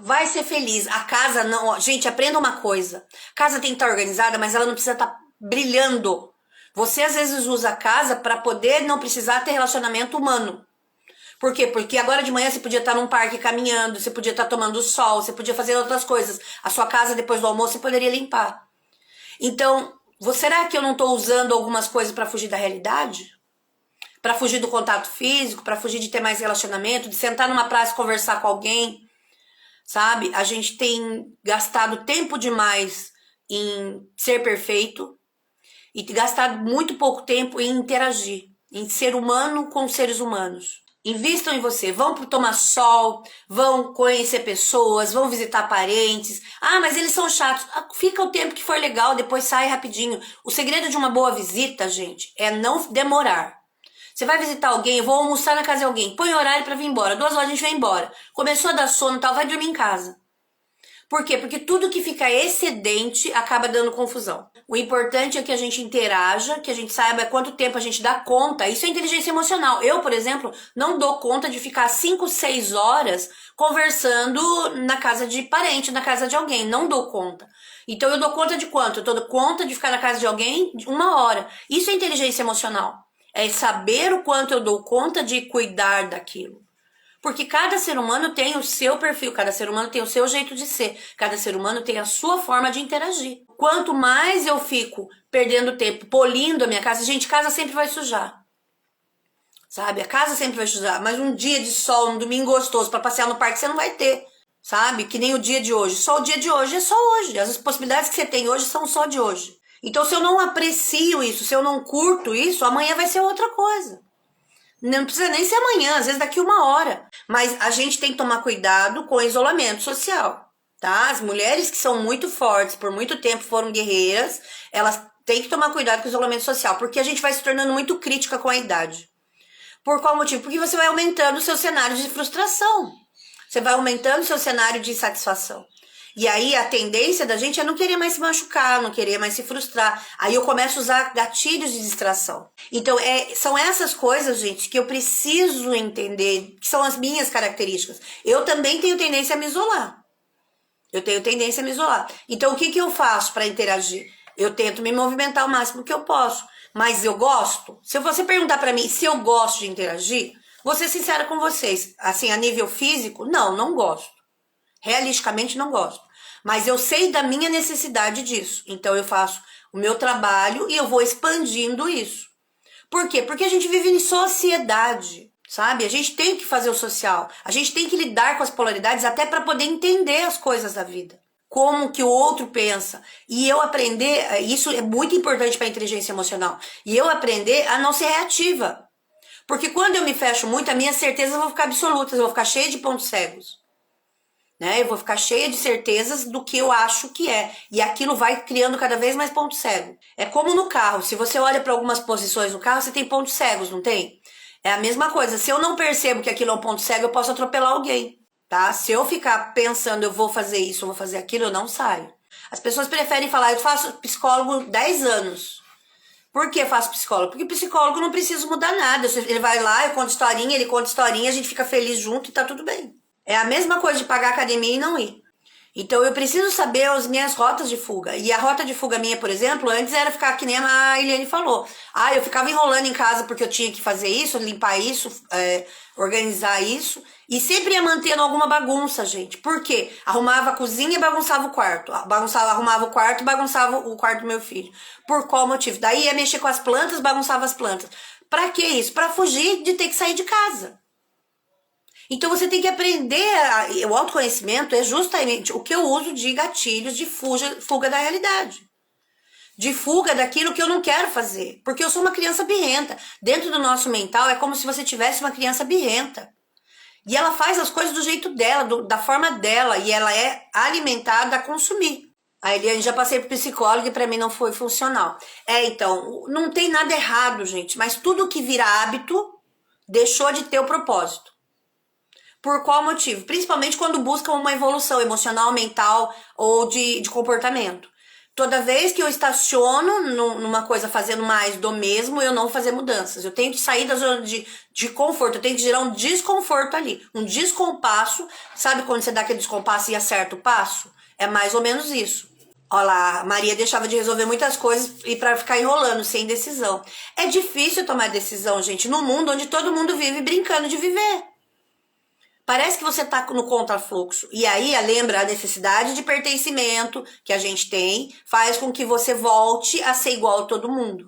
vai ser feliz. A casa não... Ó, gente, aprenda uma coisa. A casa tem que estar organizada, mas ela não precisa estar brilhando. Você às vezes usa a casa para poder não precisar ter relacionamento humano. Por quê? Porque agora de manhã você podia estar num parque caminhando, você podia estar tomando sol, você podia fazer outras coisas. A sua casa depois do almoço você poderia limpar. Então, será que eu não estou usando algumas coisas para fugir da realidade? Para fugir do contato físico, para fugir de ter mais relacionamento, de sentar numa praça e conversar com alguém, sabe? A gente tem gastado tempo demais em ser perfeito e gastado muito pouco tempo em interagir, em ser humano com seres humanos. Invistam em você, vão tomar sol, vão conhecer pessoas, vão visitar parentes. Ah, mas eles são chatos. Fica o tempo que for legal, depois sai rapidinho. O segredo de uma boa visita, gente, é não demorar. Você vai visitar alguém, eu vou almoçar na casa de alguém, põe horário pra vir embora, 2 horas a gente vai embora. Começou a dar sono e tal, vai dormir em casa. Por quê? Porque tudo que fica excedente acaba dando confusão. O importante é que a gente interaja, que a gente saiba quanto tempo a gente dá conta. Isso é inteligência emocional. Eu, por exemplo, não dou conta de ficar 5, 6 horas conversando na casa de parente, na casa de alguém. Não dou conta. Então eu dou conta de quanto? Eu dou conta de ficar na casa de alguém 1 hora. Isso é inteligência emocional. É saber o quanto eu dou conta de cuidar daquilo. Porque cada ser humano tem o seu perfil, cada ser humano tem o seu jeito de ser, cada ser humano tem a sua forma de interagir. Quanto mais eu fico perdendo tempo polindo a minha casa, gente, casa sempre vai sujar. Sabe? A casa sempre vai sujar, mas um dia de sol, um domingo gostoso para passear no parque você não vai ter. Sabe? Que nem o dia de hoje. Só o dia de hoje é só hoje. As possibilidades que você tem hoje são só de hoje. Então se eu não aprecio isso, se eu não curto isso, amanhã vai ser outra coisa. Não precisa nem ser amanhã, às vezes daqui 1 hora. Mas a gente tem que tomar cuidado com o isolamento social, tá? As mulheres que são muito fortes, por muito tempo foram guerreiras, elas têm que tomar cuidado com o isolamento social, porque a gente vai se tornando muito crítica com a idade. Por qual motivo? Porque você vai aumentando o seu cenário de frustração. Você vai aumentando o seu cenário de insatisfação. E aí a tendência da gente é não querer mais se machucar, não querer mais se frustrar. Aí eu começo a usar gatilhos de distração. Então são essas coisas, gente, que eu preciso entender, que são as minhas características. Eu também tenho tendência a me isolar. Então o que eu faço para interagir? Eu tento me movimentar o máximo que eu posso. Mas eu gosto? Se você perguntar para mim se eu gosto de interagir, vou ser sincera com vocês. Assim, a nível físico, não gosto. Realisticamente não gosto. Mas eu sei da minha necessidade disso. Então eu faço o meu trabalho e eu vou expandindo isso. Por quê? Porque a gente vive em sociedade, sabe? A gente tem que fazer o social. A gente tem que lidar com as polaridades até para poder entender as coisas da vida. Como que o outro pensa. E eu aprender, isso é muito importante para a inteligência emocional. E eu aprender a não ser reativa. Porque quando eu me fecho muito, as minhas certezas vão ficar absolutas, eu vou ficar cheia de pontos cegos. Eu vou ficar cheia de certezas do que eu acho que é. E aquilo vai criando cada vez mais ponto cego. É como no carro. Se você olha para algumas posições no carro, você tem pontos cegos, não tem? É a mesma coisa. Se eu não percebo que aquilo é um ponto cego, eu posso atropelar alguém, tá? Se eu ficar pensando, eu vou fazer isso, eu vou fazer aquilo, eu não saio. As pessoas preferem falar, eu faço psicólogo 10 anos. Por que faço psicólogo? Porque psicólogo não precisa mudar nada. Ele vai lá, eu conto historinha, ele conta historinha, a gente fica feliz junto e tá tudo bem. É a mesma coisa de pagar academia e não ir. Então eu preciso saber as minhas rotas de fuga. E a rota de fuga minha, por exemplo, antes era ficar que nem a Eliane falou. Eu ficava enrolando em casa porque eu tinha que fazer isso, limpar isso, organizar isso. E sempre ia mantendo alguma bagunça, gente. Por quê? Arrumava a cozinha e bagunçava o quarto. Arrumava o quarto e bagunçava o quarto do meu filho. Por qual motivo? Daí ia mexer com as plantas, bagunçava as plantas. Pra que isso? Pra fugir de ter que sair de casa. Então você tem que aprender, o autoconhecimento é justamente o que eu uso de gatilhos de fuga da realidade. De fuga daquilo que eu não quero fazer. Porque eu sou uma criança birrenta. Dentro do nosso mental é como se você tivesse uma criança birrenta. E ela faz as coisas do jeito dela, da forma dela. E ela é alimentada a consumir. A Eliane, já passei por psicóloga e pra mim não foi funcional. Então, não tem nada errado, gente. Mas tudo que vira hábito deixou de ter o propósito. Por qual motivo? Principalmente quando buscam uma evolução emocional, mental ou de comportamento. Toda vez que eu estaciono numa coisa fazendo mais do mesmo, eu não vou fazer mudanças. Eu tenho que sair da zona de conforto, eu tenho que gerar um desconforto ali, um descompasso. Sabe quando você dá aquele descompasso e acerta o passo? É mais ou menos isso. Olha lá, a Maria deixava de resolver muitas coisas e para ficar enrolando, sem decisão. É difícil tomar decisão, gente, num mundo onde todo mundo vive brincando de viver. Parece que você tá no contrafluxo. E aí, lembra, a necessidade de pertencimento que a gente tem faz com que você volte a ser igual a todo mundo.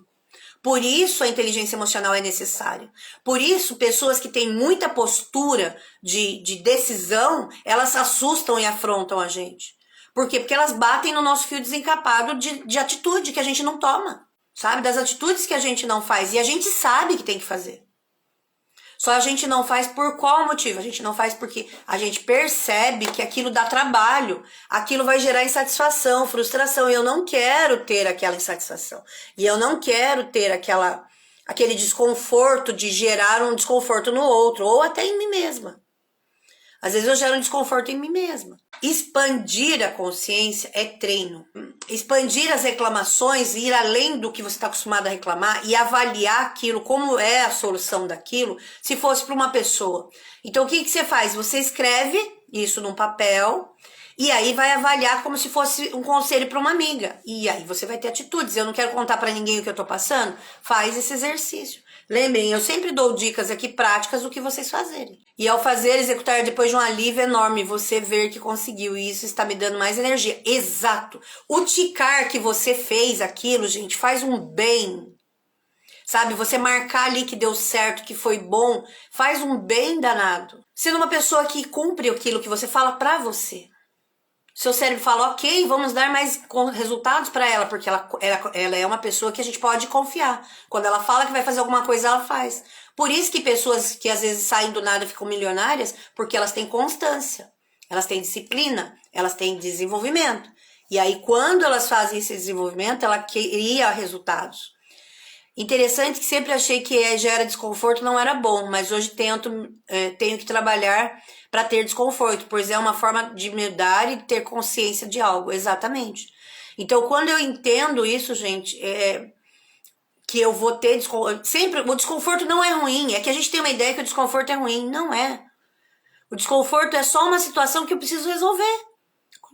Por isso a inteligência emocional é necessária. Por isso, pessoas que têm muita postura de decisão, elas assustam e afrontam a gente. Por quê? Porque elas batem no nosso fio desencapado de atitude que a gente não toma. Sabe? Das atitudes que a gente não faz. E a gente sabe que tem que fazer. Só a gente não faz por qual motivo? A gente não faz porque a gente percebe que aquilo dá trabalho, aquilo vai gerar insatisfação, frustração, e eu não quero ter aquela insatisfação. E eu não quero ter aquele desconforto de gerar um desconforto no outro, ou até em mim mesma. Às vezes eu gero um desconforto em mim mesma. Expandir a consciência é treino. Expandir as reclamações, ir além do que você está acostumado a reclamar e avaliar aquilo, como é a solução daquilo, se fosse para uma pessoa. Então o que você faz? Você escreve isso num papel e aí vai avaliar como se fosse um conselho para uma amiga. E aí você vai ter atitudes. Eu não quero contar para ninguém o que eu estou passando. Faz esse exercício. Lembrem, eu sempre dou dicas aqui práticas do que vocês fazerem. E ao fazer, executar depois de um alívio enorme, você ver que conseguiu, e isso está me dando mais energia. Exato. O ticar que você fez aquilo, gente, faz um bem. Sabe, você marcar ali que deu certo, que foi bom, faz um bem danado. Sendo uma pessoa que cumpre aquilo que você fala pra você. Seu cérebro fala, ok, vamos dar mais resultados para ela, porque ela é uma pessoa que a gente pode confiar. Quando ela fala que vai fazer alguma coisa, ela faz. Por isso que pessoas que às vezes saem do nada e ficam milionárias, porque elas têm constância, elas têm disciplina, elas têm desenvolvimento. E aí, quando elas fazem esse desenvolvimento, ela cria resultados. Interessante que sempre achei que gera desconforto não era bom, mas hoje tenho que trabalhar para ter desconforto, pois é uma forma de mudar e ter consciência de algo, exatamente. Então, quando eu entendo isso, gente, que eu vou ter desconforto, sempre, o desconforto não é ruim, é que a gente tem uma ideia que o desconforto é ruim, não é. O desconforto é só uma situação que eu preciso resolver.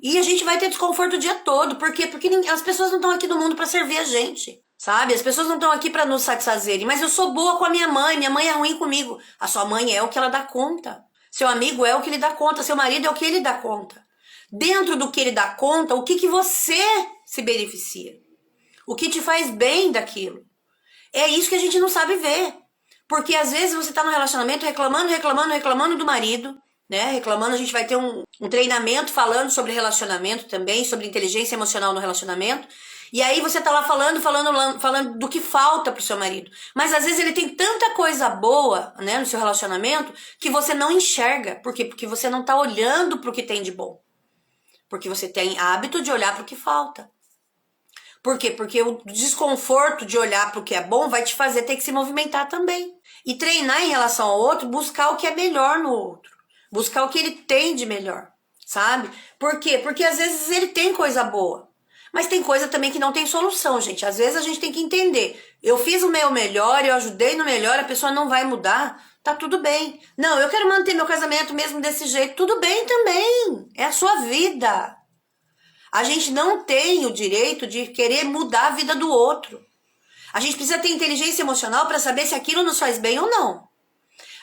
E a gente vai ter desconforto o dia todo, por quê? Porque as pessoas não estão aqui no mundo para servir a gente. Sabe? As pessoas não estão aqui para nos satisfazerem. Mas eu sou boa com a minha mãe é ruim comigo. A sua mãe é o que ela dá conta. Seu amigo é o que ele dá conta. Seu marido é o que ele dá conta. Dentro do que ele dá conta, o que você se beneficia? O que te faz bem daquilo? É isso que a gente não sabe ver. Porque às vezes você tá no relacionamento reclamando do marido, né? Reclamando, a gente vai ter um treinamento falando sobre relacionamento também, sobre inteligência emocional no relacionamento. E aí você tá lá falando do que falta pro seu marido. Mas às vezes ele tem tanta coisa boa, né, no seu relacionamento, que você não enxerga. Por quê? Porque você não tá olhando pro que tem de bom. Porque você tem hábito de olhar pro que falta. Por quê? Porque o desconforto de olhar pro que é bom vai te fazer ter que se movimentar também. E treinar em relação ao outro, buscar o que é melhor no outro. Buscar o que ele tem de melhor, sabe? Por quê? Porque às vezes ele tem coisa boa. Mas tem coisa também que não tem solução, gente. Às vezes a gente tem que entender. Eu fiz o meu melhor, eu ajudei no melhor, a pessoa não vai mudar. Tá tudo bem. Não, eu quero manter meu casamento mesmo desse jeito. Tudo bem também. É a sua vida. A gente não tem o direito de querer mudar a vida do outro. A gente precisa ter inteligência emocional para saber se aquilo nos faz bem ou não.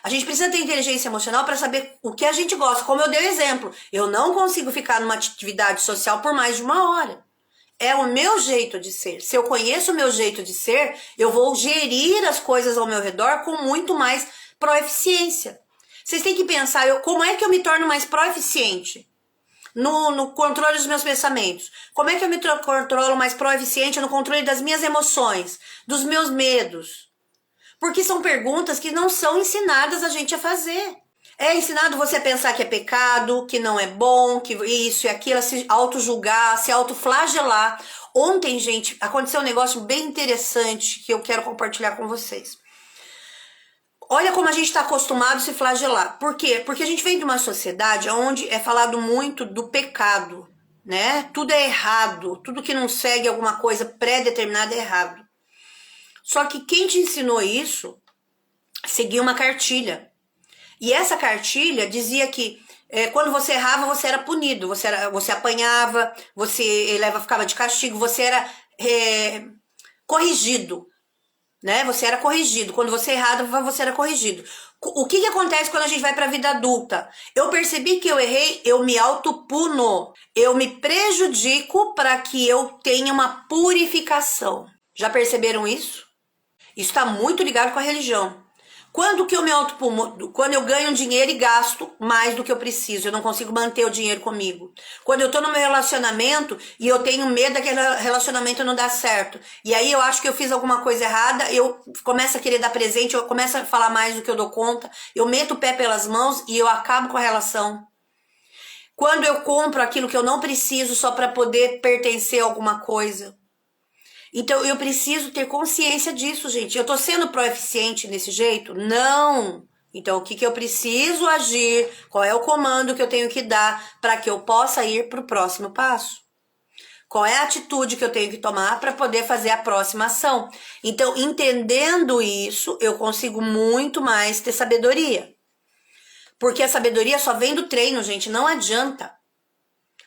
A gente precisa ter inteligência emocional para saber o que a gente gosta. Como eu dei exemplo, eu não consigo ficar numa atividade social por mais de 1 hora. É o meu jeito de ser. Se eu conheço o meu jeito de ser, eu vou gerir as coisas ao meu redor com muito mais proeficiência. Vocês têm que pensar, como é que eu me torno mais proeficiente no controle dos meus pensamentos? Como é que eu me controlo mais proeficiente no controle das minhas emoções, dos meus medos? Porque são perguntas que não são ensinadas a gente a fazer. É ensinado você a pensar que é pecado, que não é bom, que isso e aquilo, a se auto-julgar, se auto-flagelar. Ontem, gente, aconteceu um negócio bem interessante que eu quero compartilhar com vocês. Olha como a gente está acostumado a se flagelar. Por quê? Porque a gente vem de uma sociedade onde é falado muito do pecado, né? Tudo é errado, tudo que não segue alguma coisa pré-determinada é errado. Só que quem te ensinou isso seguia uma cartilha. E essa cartilha dizia que quando você errava, você era punido, você apanhava, você ficava de castigo, você era corrigido, né? Você era corrigido. Quando você errava, você era corrigido. O que acontece quando a gente vai para a vida adulta? Eu percebi que eu errei, eu me autopuno, eu me prejudico para que eu tenha uma purificação. Já perceberam isso? Isso está muito ligado com a religião. Quando que eu me autopuno? Quando eu ganho dinheiro e gasto mais do que eu preciso, eu não consigo manter o dinheiro comigo. Quando eu tô no meu relacionamento e eu tenho medo daquele relacionamento não dar certo. E aí eu acho que eu fiz alguma coisa errada, eu começo a querer dar presente, eu começo a falar mais do que eu dou conta, eu meto o pé pelas mãos e eu acabo com a relação. Quando eu compro aquilo que eu não preciso só para poder pertencer a alguma coisa. Então, eu preciso ter consciência disso, gente. Eu tô sendo proeficiente desse jeito? Não! Então, o que eu preciso agir? Qual é o comando que eu tenho que dar para que eu possa ir para o próximo passo? Qual é a atitude que eu tenho que tomar para poder fazer a próxima ação? Então, entendendo isso, eu consigo muito mais ter sabedoria. Porque a sabedoria só vem do treino, gente. Não adianta.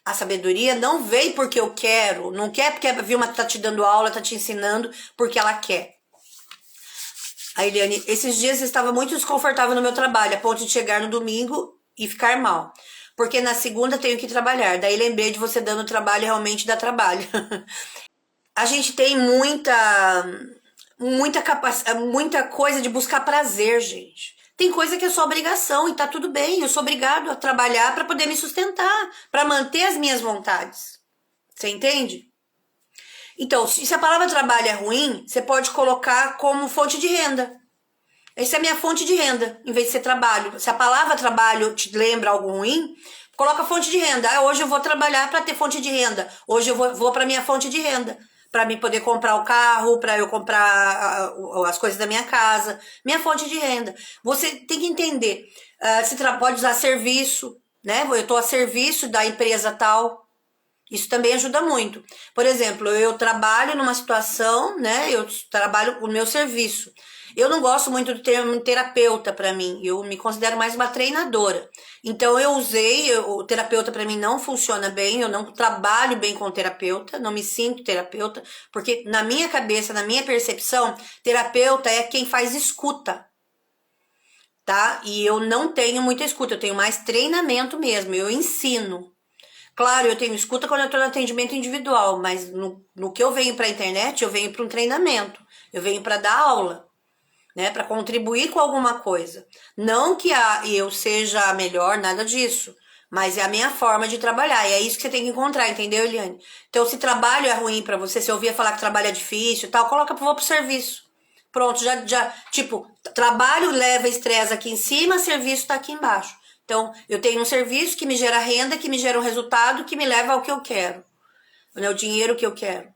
A sabedoria não vem porque eu quero, não quer porque a Vilma tá te dando aula, tá te ensinando, porque ela quer. A Eliane, esses dias eu estava muito desconfortável no meu trabalho, a ponto de chegar no domingo e ficar mal. Porque na segunda tenho que trabalhar. Daí lembrei de você dando trabalho, realmente dá trabalho. A gente tem muita coisa de buscar prazer, gente. Tem coisa que é só obrigação e tá tudo bem. Eu sou obrigado a trabalhar para poder me sustentar, para manter as minhas vontades. Você entende? Então, se a palavra trabalho é ruim, você pode colocar como fonte de renda. Essa é a minha fonte de renda, em vez de ser trabalho. Se a palavra trabalho te lembra algo ruim, coloca fonte de renda. Ah, hoje eu vou trabalhar para ter fonte de renda. Hoje eu vou para minha fonte de renda. Para mim poder comprar o carro, para eu comprar as coisas da minha casa. Minha fonte de renda. Você tem que entender. Você pode usar serviço, né? Eu estou a serviço da empresa tal. Isso também ajuda muito. Por exemplo, eu trabalho numa situação, né? Eu trabalho com o meu serviço. Eu não gosto muito do termo terapeuta para mim. Eu me considero mais uma treinadora. Então eu usei, o terapeuta para mim não funciona bem, eu não trabalho bem com o terapeuta, não me sinto terapeuta, porque na minha cabeça, na minha percepção, terapeuta é quem faz escuta. Tá? E eu não tenho muita escuta, eu tenho mais treinamento mesmo, eu ensino. Claro, eu tenho escuta quando eu estou no atendimento individual, mas no que eu venho para a internet, eu venho para um treinamento, eu venho para dar aula, né, para contribuir com alguma coisa. Não que eu seja a melhor, nada disso, mas é a minha forma de trabalhar, e é isso que você tem que encontrar, entendeu, Eliane? Então, se trabalho é ruim para você, se eu ouvia falar que trabalho é difícil e tal, vou pro serviço. Pronto, tipo, trabalho leva estresse aqui em cima, serviço tá aqui embaixo. Então, eu tenho um serviço que me gera renda, que me gera um resultado, que me leva ao que eu quero, né, o dinheiro que eu quero.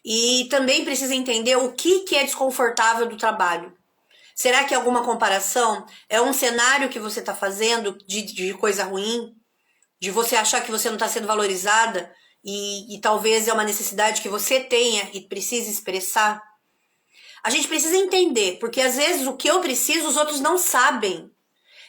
E também precisa entender o que é desconfortável do trabalho. Será que alguma comparação é um cenário que você está fazendo de coisa ruim? De você achar que você não está sendo valorizada e talvez é uma necessidade que você tenha e precisa expressar? A gente precisa entender, porque às vezes o que eu preciso os outros não sabem.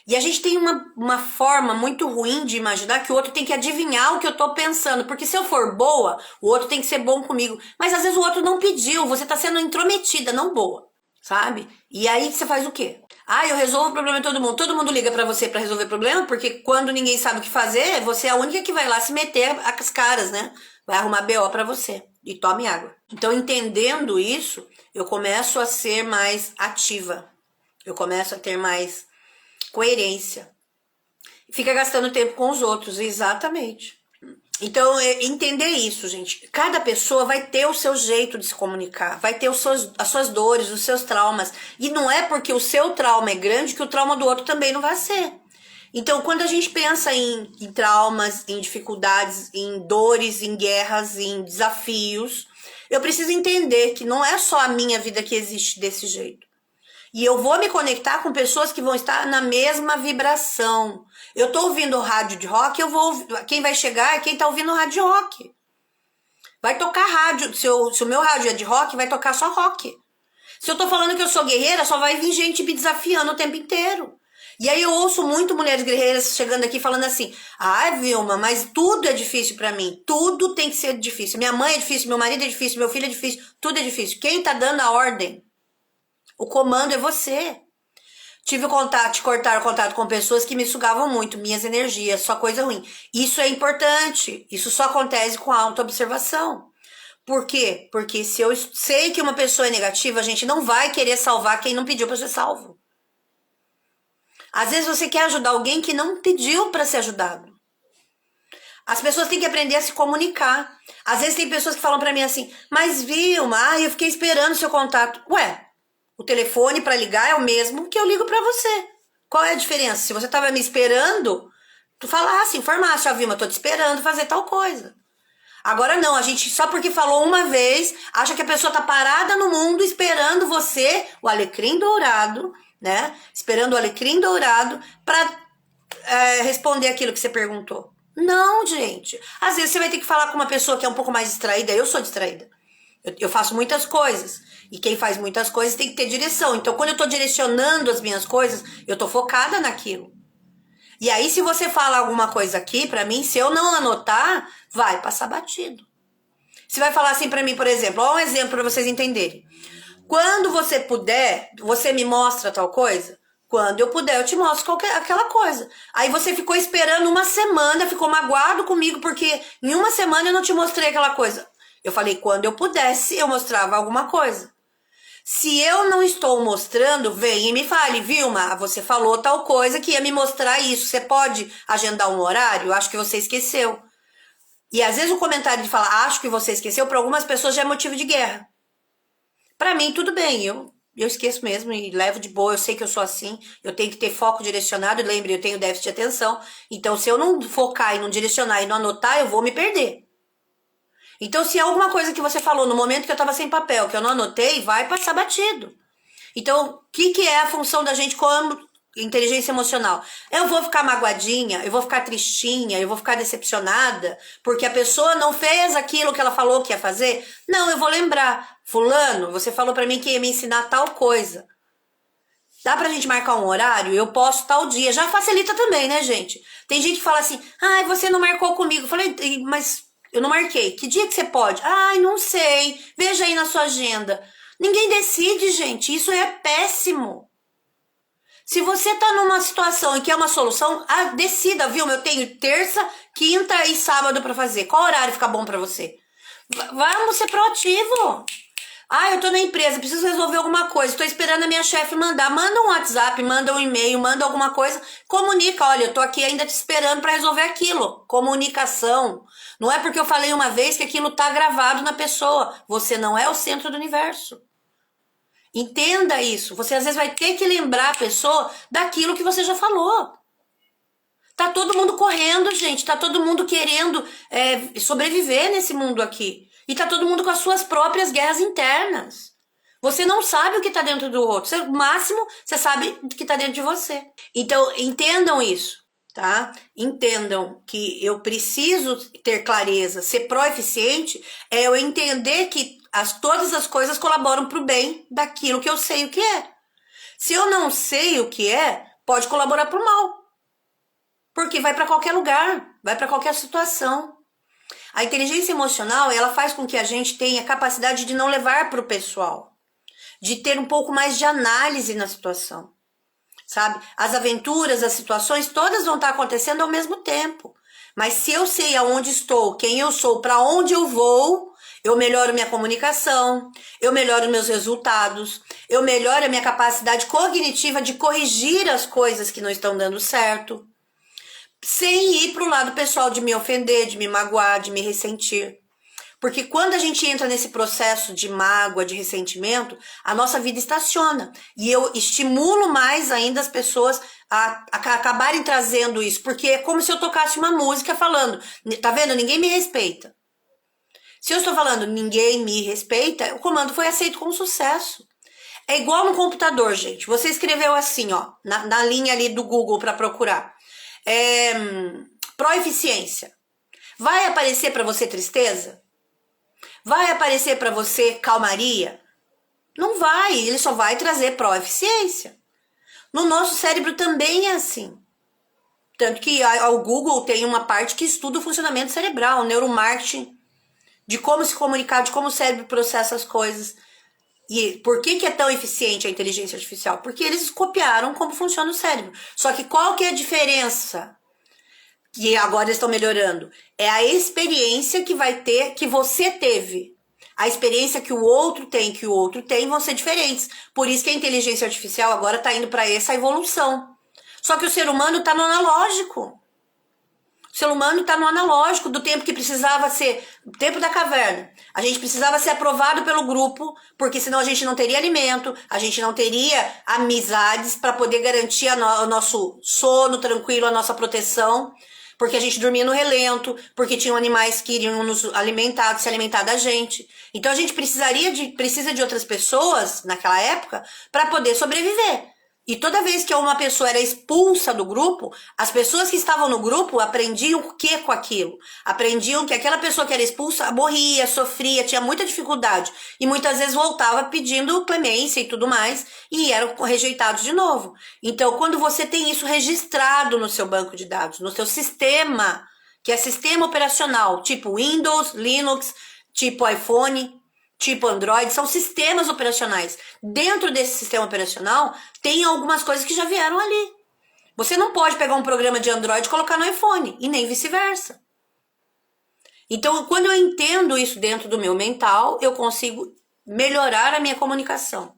E a gente tem uma forma muito ruim de imaginar que o outro tem que adivinhar o que eu tô pensando. Porque se eu for boa, o outro tem que ser bom comigo. Mas às vezes o outro não pediu, você tá sendo intrometida, não boa. Sabe? E aí você faz o quê? Ah, eu resolvo o problema de todo mundo. Todo mundo liga pra você pra resolver o problema, porque quando ninguém sabe o que fazer, você é a única que vai lá se meter as caras, né? Vai arrumar BO pra você. E tome água. Então, entendendo isso, eu começo a ser mais ativa. Eu começo a ter mais coerência. Fica gastando tempo com os outros, exatamente. Então, entender isso, gente. Cada pessoa vai ter o seu jeito de se comunicar, vai ter as suas dores, os seus traumas. E não é porque o seu trauma é grande que o trauma do outro também não vai ser. Então, quando a gente pensa em traumas, em dificuldades, em dores, em guerras, em desafios, eu preciso entender que não é só a minha vida que existe desse jeito. E eu vou me conectar com pessoas que vão estar na mesma vibração. Eu tô ouvindo rádio de rock, eu vou quem vai chegar é quem tá ouvindo rádio de rock. Vai tocar rádio, se o meu rádio é de rock, vai tocar só rock. Se eu tô falando que eu sou guerreira, só vai vir gente me desafiando o tempo inteiro. E aí eu ouço muito mulheres guerreiras chegando aqui falando assim, Vilma, mas tudo é difícil pra mim, tudo tem que ser difícil. Minha mãe é difícil, meu marido é difícil, meu filho é difícil, tudo é difícil. Quem tá dando a ordem? O comando é você. Tive cortar o contato com pessoas que me sugavam muito, minhas energias, só coisa ruim. Isso é importante, isso só acontece com a autoobservação. Por quê? Porque se eu sei que uma pessoa é negativa, a gente não vai querer salvar quem não pediu pra ser salvo. Às vezes você quer ajudar alguém que não pediu para ser ajudado. As pessoas têm que aprender a se comunicar. Às vezes tem pessoas que falam para mim assim, mas Vilma, eu fiquei esperando o seu contato. Ué, o telefone para ligar é o mesmo que eu ligo para você. Qual é a diferença? Se você estava me esperando, tu falasse, informasse, Vilma, tô te esperando fazer tal coisa. Agora não, a gente só porque falou uma vez, acha que a pessoa tá parada no mundo esperando você, o alecrim dourado, né? Esperando o alecrim dourado para responder aquilo que você perguntou. Não, gente. Às vezes você vai ter que falar com uma pessoa que é um pouco mais distraída. Eu sou distraída. Eu faço muitas coisas. E quem faz muitas coisas tem que ter direção. Então, quando eu tô direcionando as minhas coisas, eu tô focada naquilo. E aí, se você fala alguma coisa aqui pra mim, se eu não anotar, vai passar batido. Você vai falar assim pra mim, por exemplo, ó, um exemplo pra vocês entenderem. Quando você puder, você me mostra tal coisa? Quando eu puder, eu te mostro aquela coisa. Aí você ficou esperando uma semana, ficou magoado comigo, porque em uma semana eu não te mostrei aquela coisa. Eu falei, quando eu pudesse, eu mostrava alguma coisa. Se eu não estou mostrando, vem e me fale, Vilma, você falou tal coisa que ia me mostrar isso. Você pode agendar um horário? Eu acho que você esqueceu. E às vezes o comentário de falar, acho que você esqueceu, para algumas pessoas já é motivo de guerra. Pra mim, tudo bem, eu esqueço mesmo e levo de boa, eu sei que eu sou assim, eu tenho que ter foco direcionado, e lembre, eu tenho déficit de atenção, então se eu não focar e não direcionar e não anotar, eu vou me perder. Então se é alguma coisa que você falou no momento que eu tava sem papel, que eu não anotei, vai passar batido. Então, o que é a função da gente como inteligência emocional? Eu vou ficar magoadinha, eu vou ficar tristinha, eu vou ficar decepcionada, porque a pessoa não fez aquilo que ela falou que ia fazer? Não, eu vou lembrar. Fulano, você falou pra mim que ia me ensinar tal coisa. Dá pra gente marcar um horário? Eu posso tal dia. Já facilita também, né, gente? Tem gente que fala assim, ai, você não marcou comigo. Eu falei, mas eu não marquei. Que dia que você pode? Ai, não sei. Veja aí na sua agenda. Ninguém decide, gente. Isso é péssimo. Se você tá numa situação em que é uma solução, decida, viu? Eu tenho terça, quinta e sábado pra fazer. Qual horário fica bom pra você? Vamos ser proativo. Eu tô na empresa, preciso resolver alguma coisa. Tô esperando a minha chefe mandar. Manda um WhatsApp, manda um e-mail, manda alguma coisa. Comunica, olha, eu tô aqui ainda te esperando pra resolver aquilo. Comunicação. Não é porque eu falei uma vez que aquilo tá gravado na pessoa. Você não é o centro do universo. Entenda isso. Você às vezes vai ter que lembrar a pessoa daquilo que você já falou. Tá todo mundo correndo, gente. Tá todo mundo querendo sobreviver nesse mundo aqui. E tá todo mundo com as suas próprias guerras internas. Você não sabe o que tá dentro do outro. O máximo, você sabe o que tá dentro de você. Então, entendam isso, tá? Entendam que eu preciso ter clareza. Ser pró-eficiente é eu entender que todas as coisas colaboram pro bem daquilo que eu sei o que é. Se eu não sei o que é, pode colaborar pro mal. Porque vai para qualquer lugar, vai para qualquer situação. A inteligência emocional, ela faz com que a gente tenha capacidade de não levar para o pessoal, de ter um pouco mais de análise na situação, sabe? As aventuras, as situações, todas vão estar acontecendo ao mesmo tempo. Mas se eu sei aonde estou, quem eu sou, para onde eu vou, eu melhoro minha comunicação, eu melhoro meus resultados, eu melhoro a minha capacidade cognitiva de corrigir as coisas que não estão dando certo, sem ir para o lado pessoal de me ofender, de me magoar, de me ressentir. Porque quando a gente entra nesse processo de mágoa, de ressentimento, a nossa vida estaciona. E eu estimulo mais ainda as pessoas a acabarem trazendo isso. Porque é como se eu tocasse uma música falando, tá vendo? Ninguém me respeita. Se eu estou falando ninguém me respeita, o comando foi aceito com sucesso. É igual no computador, gente. Você escreveu assim, ó, na linha ali do Google para procurar. Proeficiência. Vai aparecer para você tristeza? Vai aparecer para você calmaria? Não vai, ele só vai trazer proeficiência. No nosso cérebro também é assim. Tanto que o Google tem uma parte que estuda o funcionamento cerebral, o neuromarketing, de como se comunicar, de como o cérebro processa as coisas. E por que é tão eficiente a inteligência artificial? Porque eles copiaram como funciona o cérebro. Só que qual que é a diferença? Que agora eles estão melhorando. É a experiência que vai ter, que você teve. A experiência que o outro tem, vão ser diferentes. Por isso que a inteligência artificial agora está indo para essa evolução. Só que o ser humano está no analógico. O ser humano está no analógico do tempo que precisava ser, o tempo da caverna. A gente precisava ser aprovado pelo grupo, porque senão a gente não teria alimento, a gente não teria amizades para poder garantir o nosso sono tranquilo, a nossa proteção, porque a gente dormia no relento, porque tinham animais que iriam nos alimentar, se alimentar da gente. Então a gente precisa de outras pessoas naquela época para poder sobreviver. E toda vez que uma pessoa era expulsa do grupo, as pessoas que estavam no grupo aprendiam o que com aquilo? Aprendiam que aquela pessoa que era expulsa morria, sofria, tinha muita dificuldade. E muitas vezes voltava pedindo clemência e tudo mais, e eram rejeitados de novo. Então, quando você tem isso registrado no seu banco de dados, no seu sistema, que é sistema operacional, tipo Windows, Linux, tipo iPhone, tipo Android, são sistemas operacionais. Dentro desse sistema operacional, tem algumas coisas que já vieram ali. Você não pode pegar um programa de Android e colocar no iPhone, e nem vice-versa. Então, quando eu entendo isso dentro do meu mental, eu consigo melhorar a minha comunicação.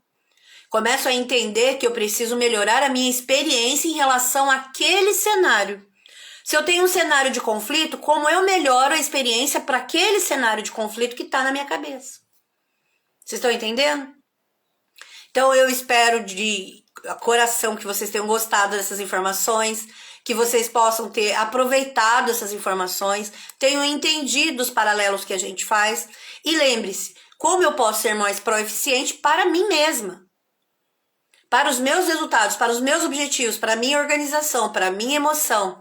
Começo a entender que eu preciso melhorar a minha experiência em relação àquele cenário. Se eu tenho um cenário de conflito, como eu melhoro a experiência para aquele cenário de conflito que está na minha cabeça? Vocês estão entendendo? Então eu espero de coração que vocês tenham gostado dessas informações, que vocês possam ter aproveitado essas informações, tenham entendido os paralelos que a gente faz. E lembre-se, como eu posso ser mais proeficiente para mim mesma, para os meus resultados, para os meus objetivos, para a minha organização, para a minha emoção.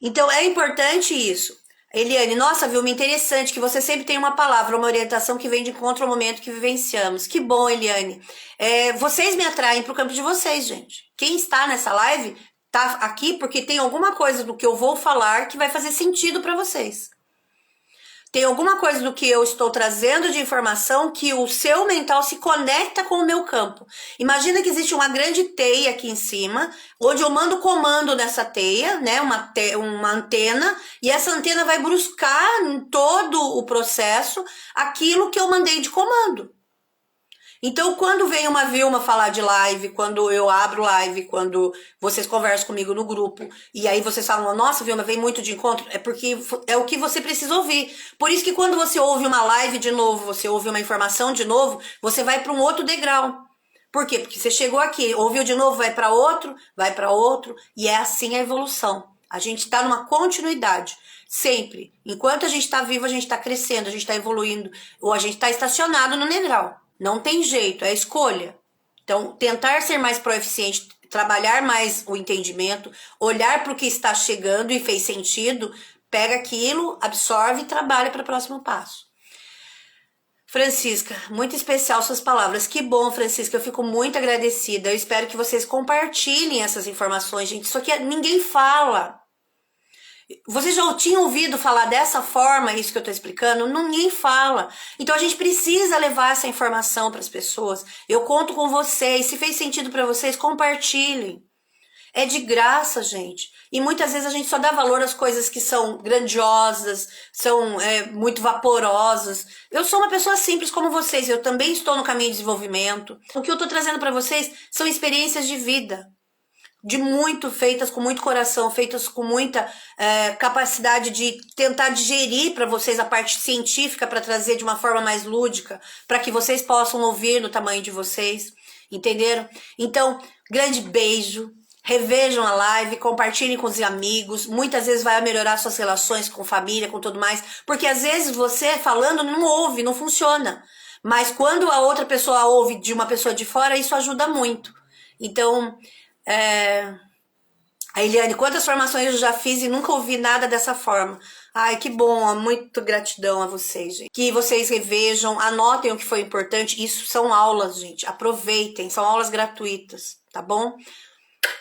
Então é importante isso. Eliane, nossa, Vilma, interessante que você sempre tem uma palavra, uma orientação que vem de encontro ao momento que vivenciamos. Que bom, Eliane. Vocês me atraem para o campo de vocês, gente. Quem está nessa live está aqui porque tem alguma coisa do que eu vou falar que vai fazer sentido para vocês. Tem alguma coisa do que eu estou trazendo de informação que o seu mental se conecta com o meu campo. Imagina que existe uma grande teia aqui em cima, onde eu mando comando nessa teia, né, uma antena, e essa antena vai buscar em todo o processo aquilo que eu mandei de comando. Então, quando vem uma Vilma falar de live, quando eu abro live, quando vocês conversam comigo no grupo, e aí vocês falam, nossa, Vilma, vem muito de encontro, é porque é o que você precisa ouvir. Por isso que quando você ouve uma live de novo, você ouve uma informação de novo, você vai para um outro degrau. Por quê? Porque você chegou aqui, ouviu de novo, vai para outro, e é assim a evolução. A gente está numa continuidade. Sempre. Enquanto a gente está vivo, a gente está crescendo, a gente está evoluindo, ou a gente está estacionado no degrau. Não tem jeito, é escolha. Então, tentar ser mais proeficiente, trabalhar mais o entendimento, olhar para o que está chegando e fez sentido, pega aquilo, absorve e trabalha para o próximo passo. Francisca, muito especial suas palavras. Que bom, Francisca, eu fico muito agradecida. Eu espero que vocês compartilhem essas informações, gente. Isso aqui ninguém fala. Vocês já tinham ouvido falar dessa forma, isso que eu estou explicando? Ninguém fala. Então a gente precisa levar essa informação para as pessoas. Eu conto com vocês. Se fez sentido para vocês, compartilhem. É de graça, gente. E muitas vezes a gente só dá valor às coisas que são grandiosas, são muito vaporosas. Eu sou uma pessoa simples como vocês. Eu também estou no caminho de desenvolvimento. O que eu estou trazendo para vocês são experiências de vida. Feitas com muito coração, feitas com muita capacidade de tentar digerir para vocês a parte científica para trazer de uma forma mais lúdica, para que vocês possam ouvir no tamanho de vocês, entenderam? Então, grande beijo, revejam a live, compartilhem com os amigos, muitas vezes vai melhorar suas relações com família, com tudo mais, porque às vezes você falando não ouve, não funciona. Mas quando a outra pessoa ouve de uma pessoa de fora, isso ajuda muito. Então, a Eliane, quantas formações eu já fiz e nunca ouvi nada dessa forma. Ai, que bom, muito gratidão a vocês, gente. Que vocês revejam, anotem o que foi importante. Isso são aulas, gente. Aproveitem, são aulas gratuitas, tá bom?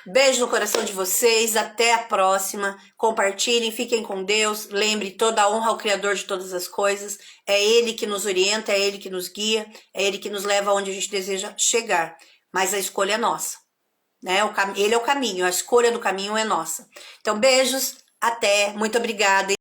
Beijo no coração de vocês, até a próxima. Compartilhem, fiquem com Deus. Lembre, toda a honra ao Criador de todas as coisas. É Ele que nos orienta, é Ele que nos guia, é Ele que nos leva aonde a gente deseja chegar. Mas a escolha é nossa, né? Ele é o caminho, a escolha do caminho é nossa. Então, beijos, até, muito obrigada.